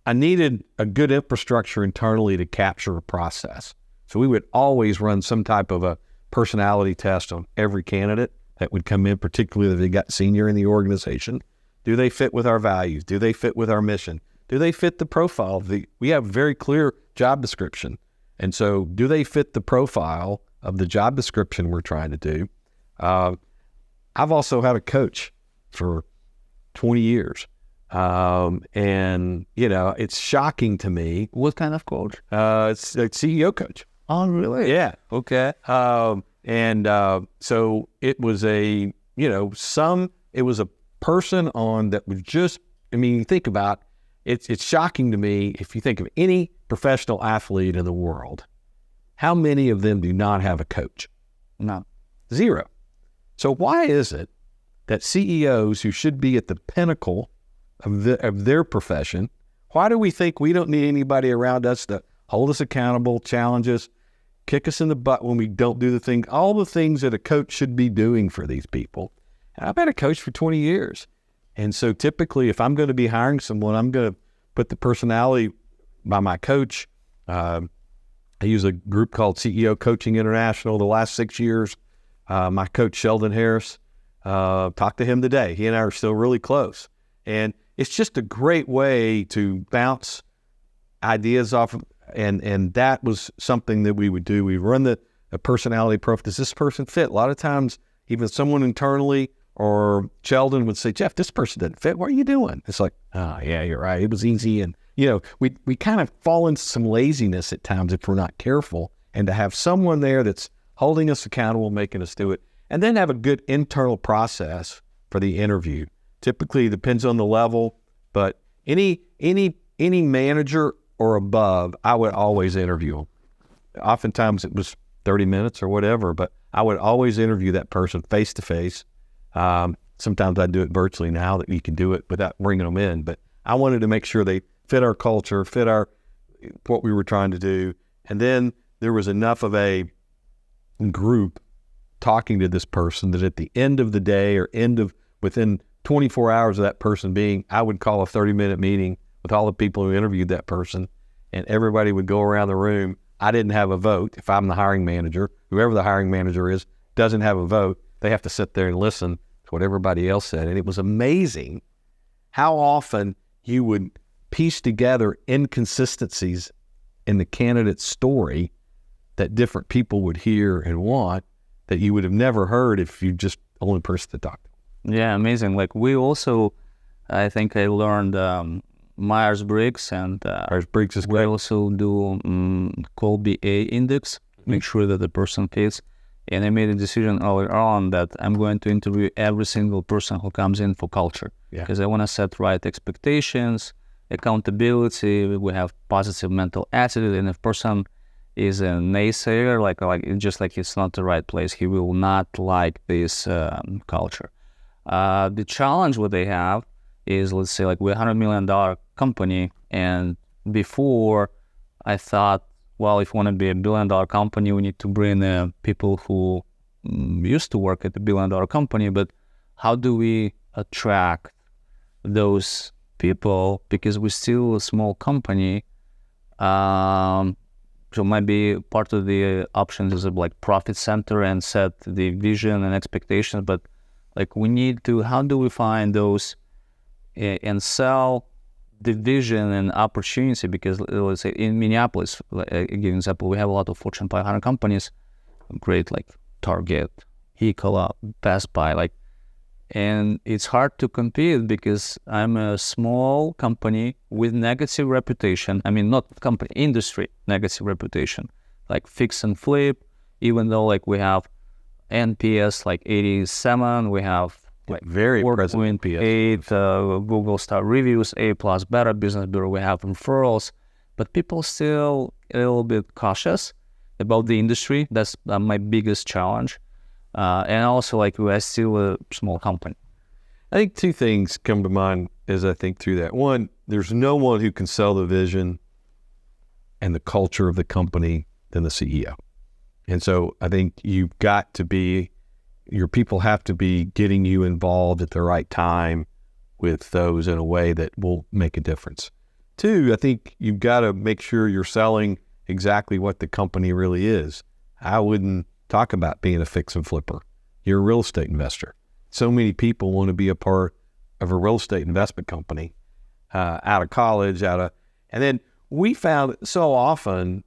I needed a good infrastructure internally to capture a process. So we would always run some type of a personality test on every candidate that would come in, particularly if they got senior in the organization. Do they fit with our values? Do they fit with our mission? Do they fit the profile? We have very clear job description. And so do they fit the profile of the job description we're trying to do? I've also had a coach for 20 years. And it's shocking to me. What kind of coach? It's a CEO coach. Oh, really? Yeah. Okay. So it was it was a person that was just, think about it's shocking to me, if you think of any professional athlete in the world, how many of them do not have a coach? No. Zero. So why is it that CEOs who should be at the pinnacle of their profession, why do we think we don't need anybody around us to hold us accountable, challenge us, kick us in the butt when we don't do the thing, all the things that a coach should be doing for these people? And I've been a coach for 20 years. And so typically, if I'm going to be hiring someone, I'm going to put the personality by my coach. I use a group called CEO Coaching International the last 6 years. My coach, Sheldon Harris, talked to him today. He and I are still really close. And it's just a great way to bounce ideas off of, and that was something that we would do. We run a personality profile. Does this person fit? A lot of times, even someone internally or Sheldon would say, Jeff, this person doesn't fit. What are you doing? It's like, oh, yeah, you're right. It was easy. And, we kind of fall into some laziness at times if we're not careful. And to have someone there that's holding us accountable, making us do it, and then have a good internal process for the interview. Typically, depends on the level, but any manager or above, I would always interview them. Oftentimes it was 30 minutes or whatever, but I would always interview that person face to face. Sometimes I do it virtually now that you can do it without bringing them in, but I wanted to make sure they fit our culture, fit what we were trying to do. And then there was enough of a group talking to this person that at the end of the day or within 24 hours of that person being, I would call a 30-minute meeting with all the people who interviewed that person, and everybody would go around the room. I didn't have a vote. If I'm the hiring manager, whoever the hiring manager is doesn't have a vote. They have to sit there and listen to what everybody else said. And it was amazing how often you would piece together inconsistencies in the candidate's story that different people would hear and want that you would have never heard if you just only person to talk to. Yeah, amazing. Like we also, I think I learned Myers-Briggs, and Myers-Briggs is we great. also do Colby A index, make sure that the person fits. And I made a decision earlier on that I'm going to interview every single person who comes in for culture, because I want to set right expectations, accountability. We have positive mental attitude, and if person is a naysayer, like just like it's not the right place, he will not like this culture. The challenge what they have is, let's say, like we're $100 million company, and before I thought, well, if we want to be a $1 billion company, we need to bring people who used to work at the $1 billion company. But how do we attract those people? Because we're still a small company. So maybe part of the options is like profit center and set the vision and expectations. But like we need to, how do we find those and sell the vision and opportunity? Because let's say in Minneapolis, like, give an example, we have a lot of Fortune 500 companies, great, like Target, Ecola, Best Buy, like, and it's hard to compete because I'm a small company with negative reputation. I mean, not company, industry, negative reputation, like fix and flip, even though like we have NPS like 87, we have like very present NPS, Google Star Reviews, A+, Better Business Bureau, we have referrals, but people still a little bit cautious about the industry. That's my biggest challenge. And also, like, we're still a small company. I think two things come to mind as I think through that. One, there's no one who can sell the vision and the culture of the company than the CEO. And so I think you've got to be, your people have to be getting you involved at the right time with those in a way that will make a difference. Two, I think you've got to make sure you're selling exactly what the company really is. I wouldn't talk about being a fix and flipper. You're a real estate investor. So many people want to be a part of a real estate investment company out of college, and then we found so often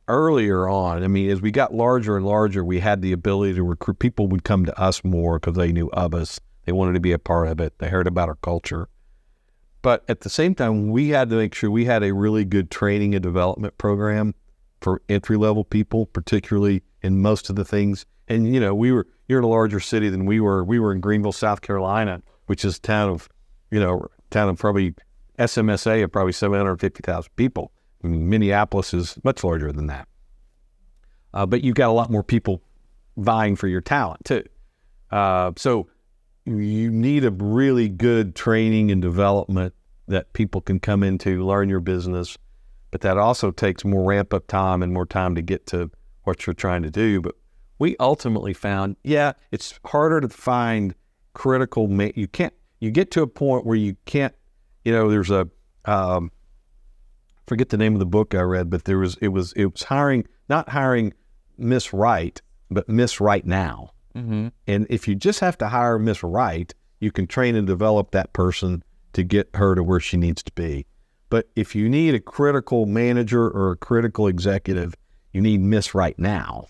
earlier on, I mean, as we got larger and larger, we had the ability to recruit. People would come to us more because they knew of us. They wanted to be a part of it. They heard about our culture. But at the same time, we had to make sure we had a really good training and development program for entry-level people, particularly in most of the things. And, you know, you're in a larger city than we were. We were in Greenville, South Carolina, which is a town of probably SMSA of probably 750,000 people. I mean, Minneapolis is much larger than that. But you've got a lot more people vying for your talent too. So you need a really good training and development that people can come into, learn your business, but that also takes more ramp up time and more time to get to what you're trying to do. But we ultimately found, it's harder to find critical, you get to a point where you can't, there's a, forget the name of the book I read, but it was not hiring Miss Right, but Miss Right Now. Mm-hmm. And if you just have to hire Miss Right, you can train and develop that person to get her to where she needs to be. But if you need a critical manager or a critical executive, you need Miss Right Now.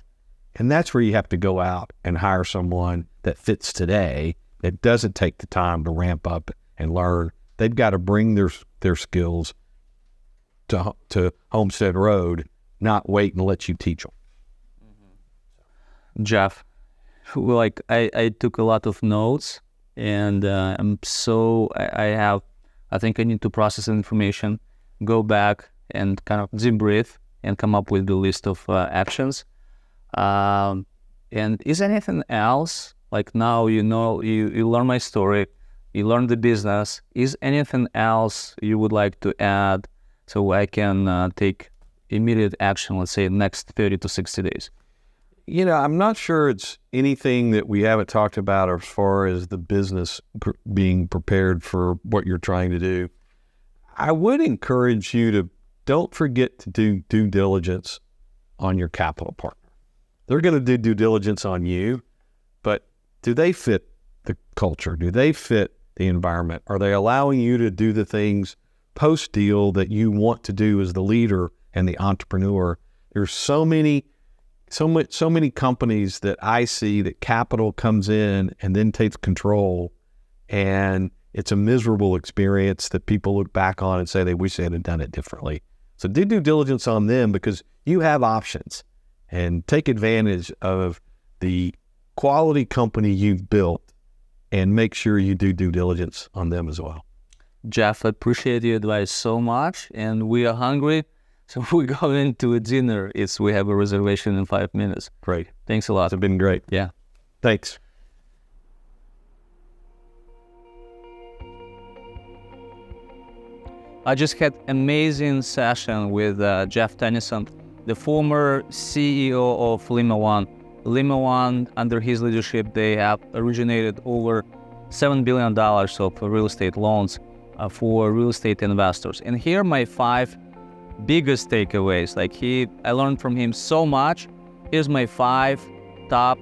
And that's where you have to go out and hire someone that fits today, that doesn't take the time to ramp up and learn. They've got to bring their skills to Homestead Road, not wait and let you teach them. Jeff, I took a lot of notes, and I think I need to process information, go back and kind of debrief and come up with the list of actions. And is anything else, like now you learn my story, you learn the business, is anything else you would like to add so I can take immediate action, let's say next 30 to 60 days? I'm not sure it's anything that we haven't talked about as far as the business being prepared for what you're trying to do. I would encourage you to don't forget to do due diligence on your capital partner. They're going to do due diligence on you, but do they fit the culture? Do they fit the environment? Are they allowing you to do the things post-deal that you want to do as the leader and the entrepreneur? There's so many companies that I see that capital comes in and then takes control, and it's a miserable experience that people look back on and say they wish they had done it differently. So do due diligence on them, because you have options, and take advantage of the quality company you've built and make sure you do due diligence on them as well. Jeff, I appreciate your advice so much, and we are hungry. So we're going to a dinner. We have a reservation in 5 minutes. Great. Thanks a lot. It's been great. Yeah. Thanks. I just had amazing session with Jeff Tennyson, the former CEO of Lima One. Lima One, under his leadership, they have originated over $7 billion of real estate loans for real estate investors. And here are my 5 biggest takeaways. I learned from him so much. Here's my 5 top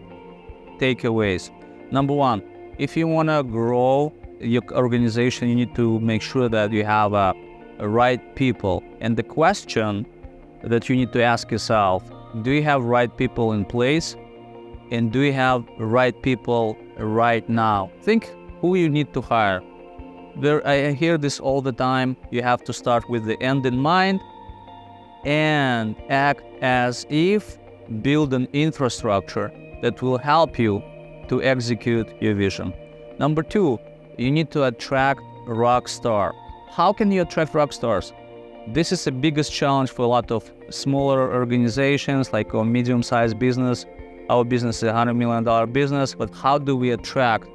takeaways. Number 1, if you want to grow your organization, you need to make sure that you have a right people. And the question that you need to ask yourself, do you have right people in place? And do you have right people right now? Think who you need to hire. I hear this all the time. You have to start with the end in mind and act as if build an infrastructure that will help you to execute your vision. Number 2, you need to attract rock star. How can you attract rock stars? This is the biggest challenge for a lot of smaller organizations, like a medium-sized business. Our business is a $100 million business, but how do we attract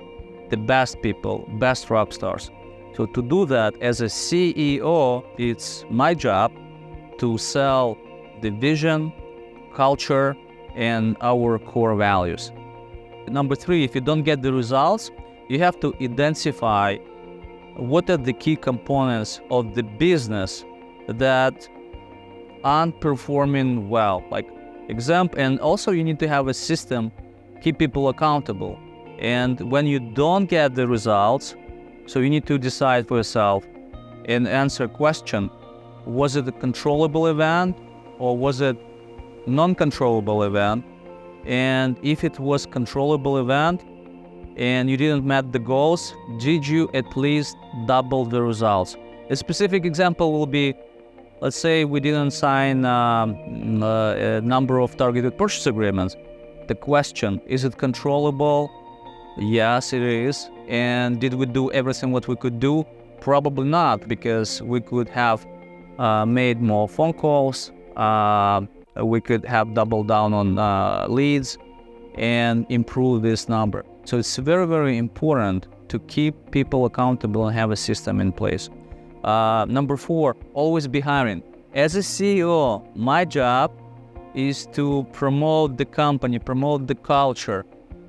the best people, best rock stars? So to do that, as a CEO, it's my job to sell the vision, culture, and our core values. Number 3, if you don't get the results, you have to identify what are the key components of the business that aren't performing well. And also you need to have a system, keep people accountable. And when you don't get the results, so you need to decide for yourself and answer a question. Was it a controllable event or was it non-controllable event? And if it was controllable event and you didn't meet the goals, did you at least double the results? A specific example will be, let's say we didn't sign a number of targeted purchase agreements. The question, is it controllable? Yes, it is. And did we do everything what we could do? Probably not, because we could have made more phone calls, we could have doubled down on leads and improve this number. So it's very, very important to keep people accountable and have a system in place. Number 4, always be hiring. As a CEO, my job is to promote the company, promote the culture.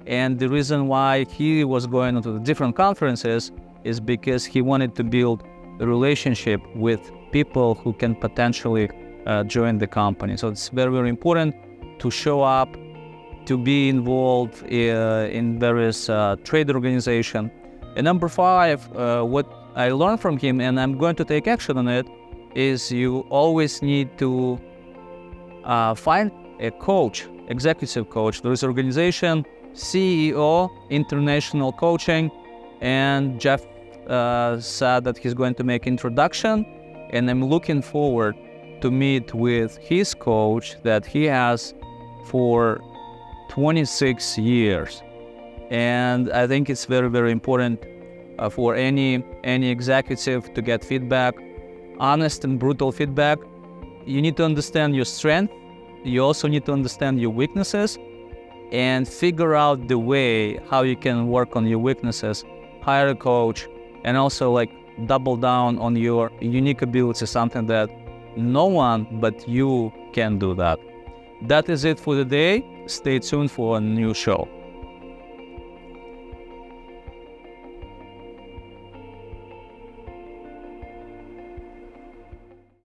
And the reason why he was going to the different conferences is because he wanted to build a relationship with people who can potentially join the company. So it's very, very important to show up, to be involved in various trade organizations. And number 5, what I learned from him, and I'm going to take action on it, is you always need to find a coach, executive coach. There is an organization, CEO, International Coaching, and Jeff said that he's going to make introduction, and I'm looking forward to meet with his coach that he has for 26 years. And I think it's very, very important for any executive to get feedback, honest and brutal feedback. You need to understand your strength. You also need to understand your weaknesses and figure out the way how you can work on your weaknesses, hire a coach, and also like double down on your unique ability, something that no one but you can do that. That is it for today. Stay tuned for a new show.